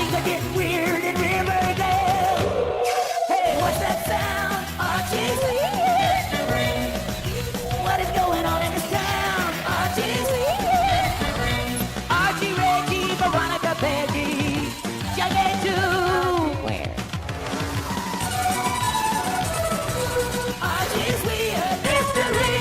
things that get weird in Riverdale. Hey, what's that sound? Archie's mystery. What is going on in this town? Archie's mystery. Archie, Reggie, Veronica, Peggy, young and two. Where? Archie's weird mystery.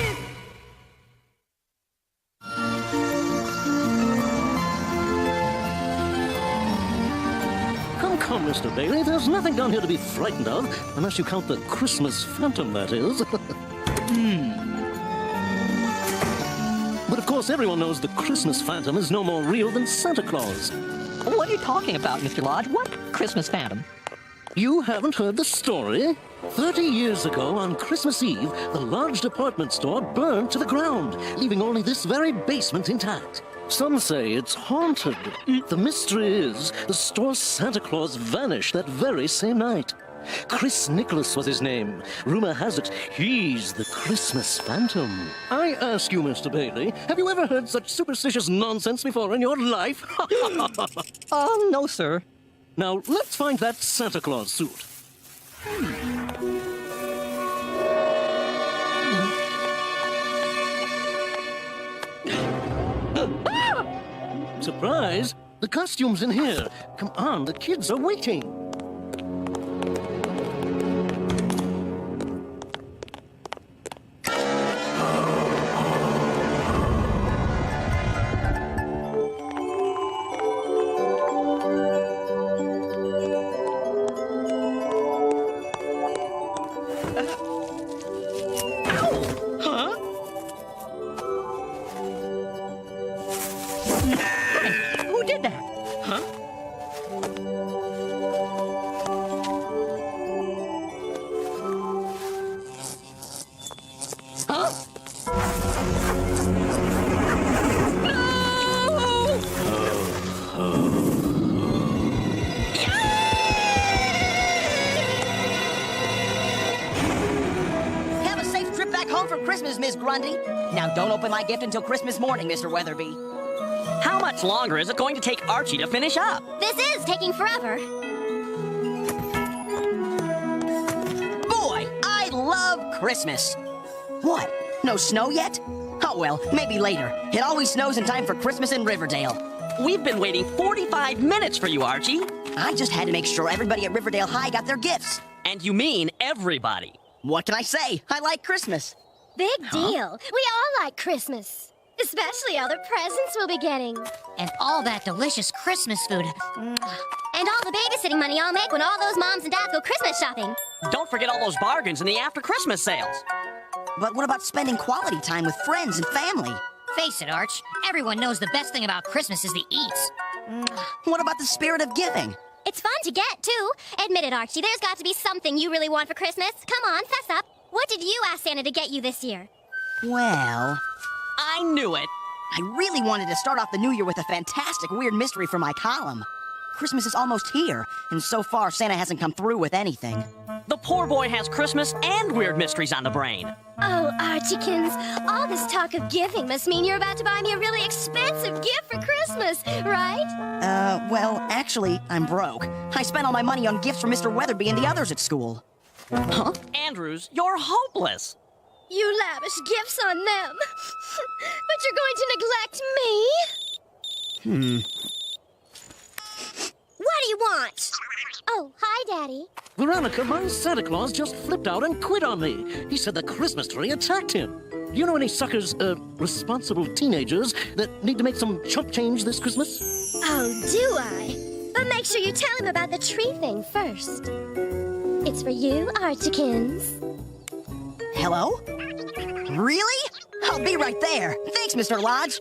Come, Mr. Bailey, there's nothing down here to be frightened of, unless you count the Christmas phantom, that is. But of course, everyone knows the Christmas phantom is no more real than Santa Claus. What are you talking about, Mr. Lodge? What Christmas phantom? You haven't heard the story? 30 years ago, on Christmas Eve, the large department store burned to the ground, leaving only this very basement intact. Some say it's haunted. The mystery is, the store's Santa Claus vanished that very same night. Chris Nicholas was his name. Rumor has it, he's the Christmas phantom. I ask you, Mr. Bailey, have you ever heard such superstitious nonsense before in your life? No, sir. Now, let's find that Santa Claus suit. Surprise! The costume's in here. Come on, the kids are waiting. Who did that? Huh? Have a safe trip back home for Christmas, Miss Grundy. Now, don't open my gift until Christmas morning, Mr. Weatherby. How much longer is it going to take Archie to finish up? This is taking forever. Boy, I love Christmas. What? No snow yet? Oh, well, maybe later. It always snows in time for Christmas in Riverdale. We've been waiting 45 minutes for you, Archie. I just had to make sure everybody at Riverdale High got their gifts. And you mean everybody. What can I say? I like Christmas. Big deal. We all like Christmas. Especially all the presents we'll be getting. And all that delicious Christmas food. And all the babysitting money I'll make when all those moms and dads go Christmas shopping. Don't forget all those bargains in the after-Christmas sales. But what about spending quality time with friends and family? Face it, Arch. Everyone knows the best thing about Christmas is the eats. What about the spirit of giving? It's fun to get, too. Admit it, Archie. There's got to be something you really want for Christmas. Come on, fess up. What did you ask Santa to get you this year? Well, I knew it. I really wanted to start off the new year with a fantastic weird mystery for my column. Christmas is almost here, and so far Santa hasn't come through with anything. The poor boy has Christmas and weird mysteries on the brain. Oh, Archiekins, all this talk of giving must mean you're about to buy me a really expensive gift for Christmas, right? Well, actually, I'm broke. I spent all my money on gifts for Mr. Weatherby and the others at school. Huh? Andrews, you're hopeless. You lavish gifts on them. But you're going to neglect me? What do you want? Oh, hi, Daddy. Veronica, my Santa Claus just flipped out and quit on me. He said the Christmas tree attacked him. Do you know any suckers, responsible teenagers that need to make some chump change this Christmas? Oh, do I? But make sure you tell him about the tree thing first. It's for you, Archiekins. Hello? Really? I'll be right there. Thanks, Mr. Lodge.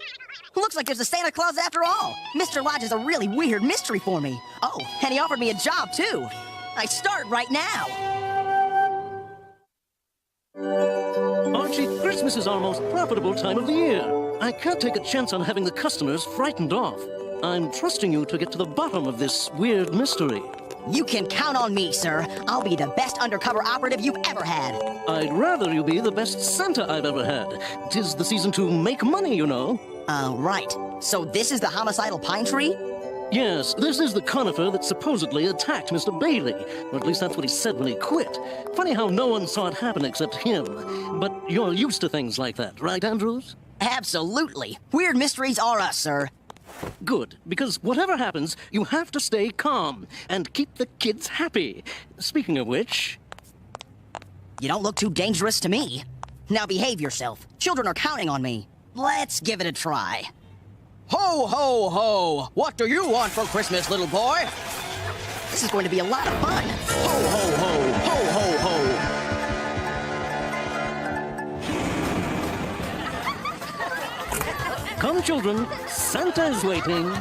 Looks like there's a Santa Claus after all. Mr. Lodge is a really weird mystery for me. Oh, and he offered me a job, too. I start right now. Archie, Christmas is our most profitable time of the year. I can't take a chance on having the customers frightened off. I'm trusting you to get to the bottom of this weird mystery. You can count on me, sir. I'll be the best undercover operative you've ever had. I'd rather you be the best Santa I've ever had. 'Tis the season to make money, you know. Right. So this is the homicidal pine tree? Yes, this is the conifer that supposedly attacked Mr. Bailey. Or at least that's what he said when he quit. Funny how no one saw it happen except him. But you're used to things like that, right, Andrews? Absolutely. Weird mysteries are us, sir. Good, because whatever happens, you have to stay calm and keep the kids happy. Speaking of which... You don't look too dangerous to me. Now behave yourself. Children are counting on me. Let's give it a try. Ho, ho, ho! What do you want for Christmas, little boy? This is going to be a lot of fun. Ho, ho, ho! Ho, ho, ho! Come, children, Santa is waiting.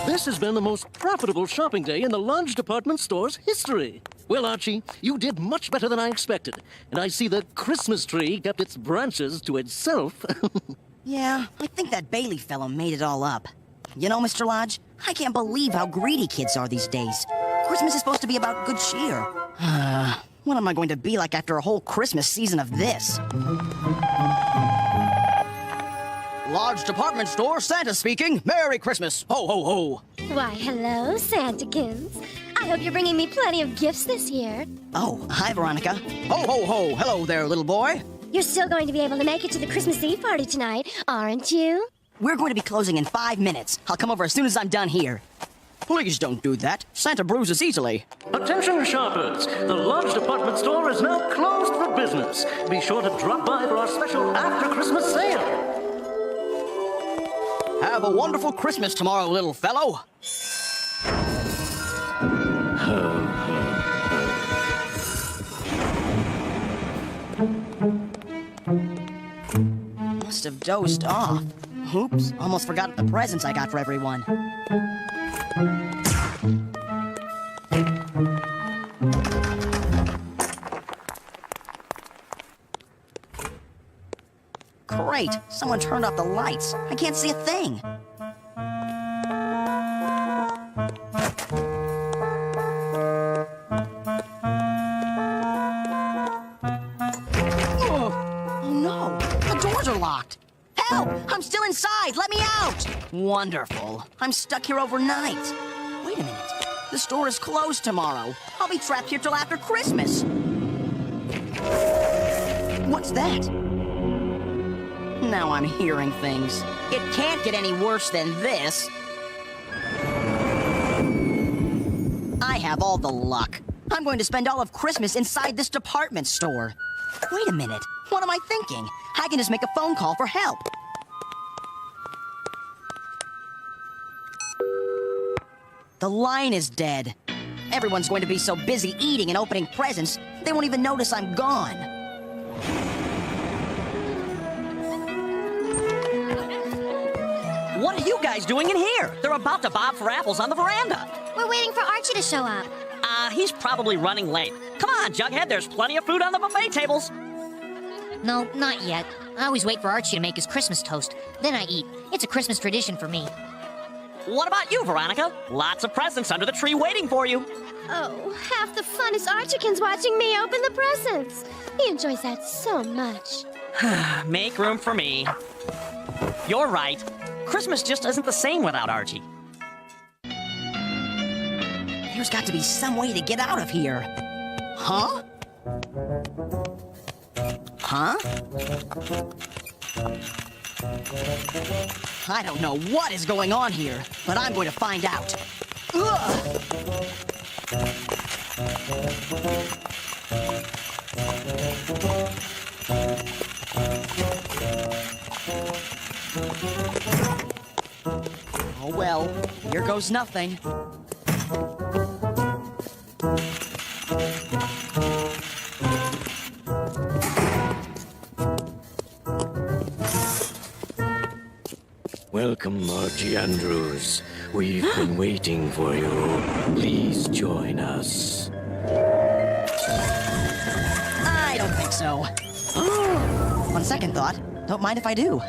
This has been the most profitable shopping day in the large department store's history. Well, Archie, you did much better than I expected. And I see the Christmas tree kept its branches to itself. Yeah, I think that Bailey fellow made it all up. You know, Mr. Lodge, I can't believe how greedy kids are these days. Christmas is supposed to be about good cheer. What am I going to be like after a whole Christmas season of this? Large department store, Santa speaking. Merry Christmas. Ho, ho, ho. Why, hello, Santakins. I hope you're bringing me plenty of gifts this year. Oh, hi, Veronica. Ho, ho, ho. Hello there, little boy. You're still going to be able to make it to the Christmas Eve party tonight, aren't you? We're going to be closing in 5 minutes. I'll come over as soon as I'm done here. Please don't do that. Santa bruises easily. Attention, shoppers. The large department store is now closed for business. Be sure to drop by for our special after-Christmas sale. Have a wonderful Christmas tomorrow, little fellow. Must have dozed off. Oops, almost forgot the presents I got for everyone. Great, someone turned off the lights. I can't see a thing. Oh no, the doors are locked. Help! I'm still inside! Let me out! Wonderful. I'm stuck here overnight. Wait a minute. The store is closed tomorrow. I'll be trapped here till after Christmas. What's that? Now I'm hearing things. It can't get any worse than this. I have all the luck. I'm going to spend all of Christmas inside this department store. Wait a minute. What am I thinking? I can just make a phone call for help. The line is dead. Everyone's going to be so busy eating and opening presents, they won't even notice I'm gone. What are you guys doing in here? They're about to bob for apples on the veranda. We're waiting for Archie to show up. He's probably running late. Come on, Jughead, there's plenty of food on the buffet tables. No, not yet. I always wait for Archie to make his Christmas toast. Then I eat. It's a Christmas tradition for me. What about you, Veronica? Lots of presents under the tree waiting for you. Oh, half the fun is Archie's watching me open the presents. He enjoys that so much. Make room for me. You're right. Christmas just isn't the same without Archie. There's got to be some way to get out of here. Huh? Huh? I don't know what is going on here, but I'm going to find out. Ugh! Oh well, here goes nothing. Welcome, Archie Andrews. We've been waiting for you. Please join us. I don't think so. On second thought, don't mind if I do.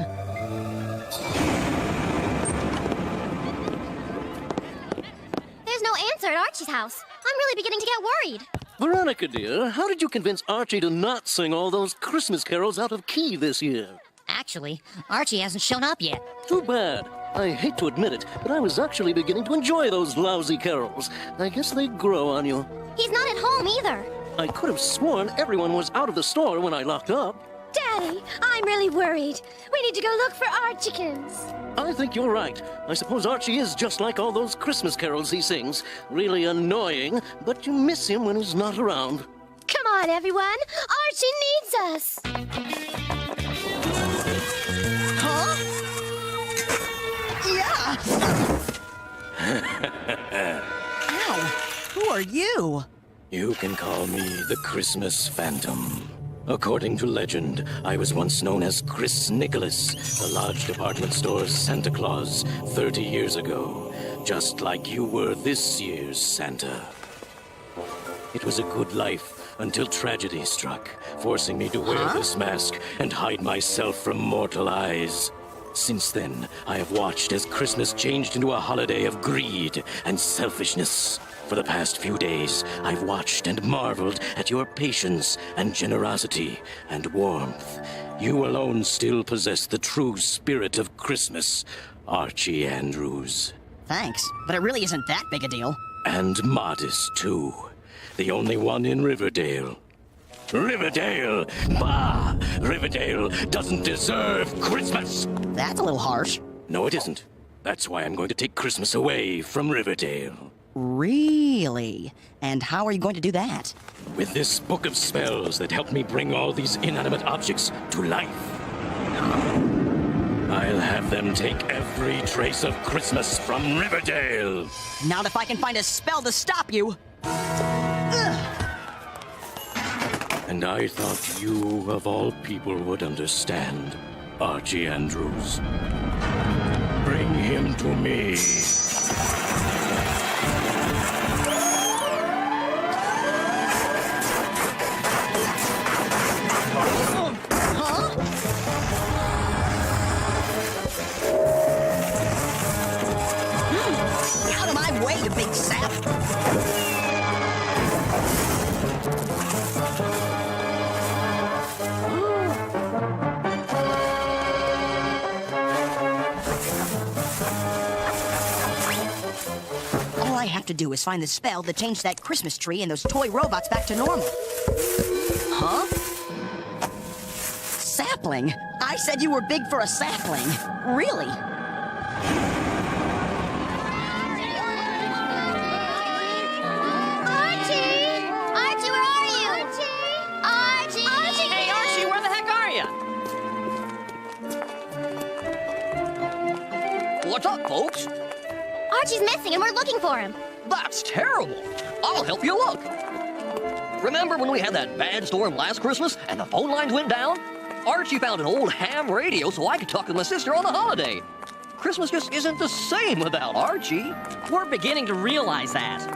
Archie's house. I'm really beginning to get worried. Veronica, dear, how did you convince Archie to not sing all those Christmas carols out of key this year? Actually, Archie hasn't shown up yet. Too bad. I hate to admit it, but I was actually beginning to enjoy those lousy carols. I guess they grow on you. He's not at home either. I could have sworn everyone was out of the store when I locked up. Daddy, I'm really worried. We need to go look for Archiekins. I think you're right. I suppose Archie is just like all those Christmas carols he sings. Really annoying, but you miss him when he's not around. Come on, everyone. Archie needs us. Huh? Yeah! Ow! Who are you? You can call me the Christmas Phantom. According to legend, I was once known as Chris Nicholas, the Lodge department store's Santa Claus, 30 years ago. Just like you were this year's Santa. It was a good life until tragedy struck, forcing me to wear this mask and hide myself from mortal eyes. Since then, I have watched as Christmas changed into a holiday of greed and selfishness. For the past few days, I've watched and marveled at your patience and generosity and warmth. You alone still possess the true spirit of Christmas, Archie Andrews. Thanks, but it really isn't that big a deal. And modest, too. The only one in Riverdale. Riverdale! Bah! Riverdale doesn't deserve Christmas! That's a little harsh. No, it isn't. That's why I'm going to take Christmas away from Riverdale. Really? And how are you going to do that? With this book of spells that help me bring all these inanimate objects to life. I'll have them take every trace of Christmas from Riverdale. Not if I can find a spell to stop you. And I thought you, of all people, would understand, Archie Andrews. Bring him to me. Out of my way, you big sap! All I have to do is find the spell that changed that Christmas tree and those toy robots back to normal. Huh? Sapling? I said you were big for a sapling. Really? Archie! Archie, where are you? Archie! Archie! Hey, Archie, where the heck are you? What's up, folks? Archie's missing and we're looking for him. That's terrible. I'll help you look. Remember when we had that bad storm last Christmas and the phone lines went down? Archie found an old ham radio so I could talk to my sister on the holiday. Christmas just isn't the same without Archie. We're beginning to realize that.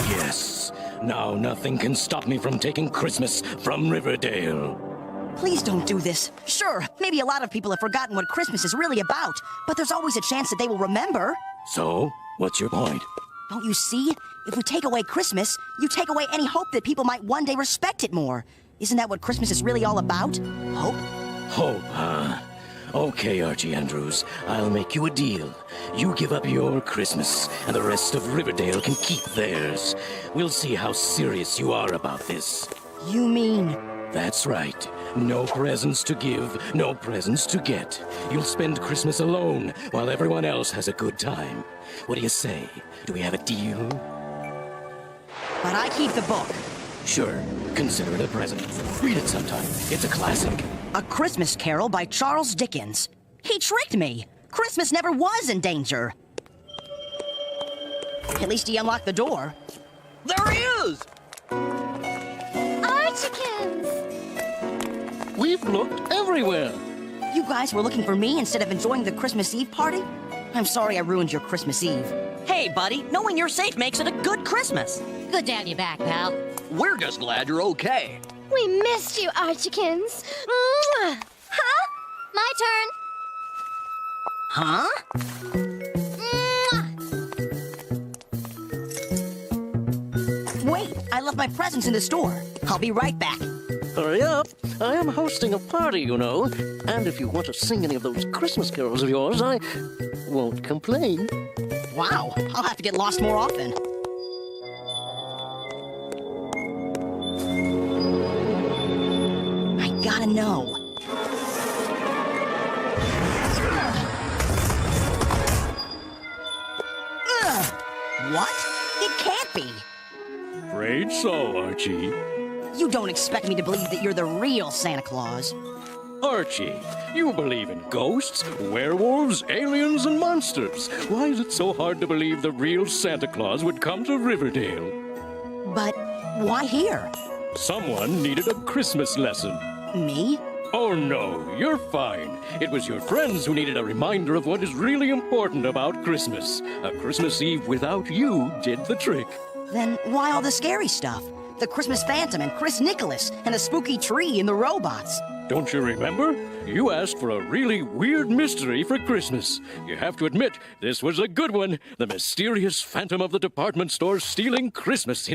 Yes. Now nothing can stop me from taking Christmas from Riverdale. Please don't do this. Sure, maybe a lot of people have forgotten what Christmas is really about, but there's always a chance that they will remember. So, what's your point? Don't you see? If we take away Christmas, you take away any hope that people might one day respect it more. Isn't that what Christmas is really all about? Hope? Hope, huh? Okay, Archie Andrews, I'll make you a deal. You give up your Christmas, and the rest of Riverdale can keep theirs. We'll see how serious you are about this. You mean... That's right. No presents to give, no presents to get. You'll spend Christmas alone while everyone else has a good time. What do you say? Do we have a deal? but I keep the book. Sure, consider it a present. Read it sometime. It's a classic. A Christmas Carol by Charles Dickens. He tricked me. Christmas never was in danger. At least he unlocked the door. There he is! Archikins! We've looked everywhere. You guys were looking for me instead of enjoying the Christmas Eve party? I'm sorry I ruined your Christmas Eve. Hey, buddy, knowing you're safe makes it a good Christmas. Good to have you back, pal. We're just glad you're okay. We missed you, Archikins. Mwah! Huh? My turn. Huh? Mwah! Wait, I left my presents in the store. I'll be right back. Hurry up. I am hosting a party, you know. And if you want to sing any of those Christmas carols of yours, I won't complain. Wow, I'll have to get lost more often. I gotta know. Ugh! What? It can't be. Afraid so, Archie. You don't expect me to believe that you're the real Santa Claus. Archie, you believe in ghosts, werewolves, aliens, and monsters. Why is it so hard to believe the real Santa Claus would come to Riverdale? But why here? Someone needed a Christmas lesson. Me? Oh no, you're fine. It was your friends who needed a reminder of what is really important about Christmas. A Christmas Eve without you did the trick. Then why all the scary stuff? The Christmas Phantom and Chris Nicholas and the spooky tree and the robots. Don't you remember? You asked for a really weird mystery for Christmas. You have to admit, this was a good one. The mysterious Phantom of the department store stealing Christmas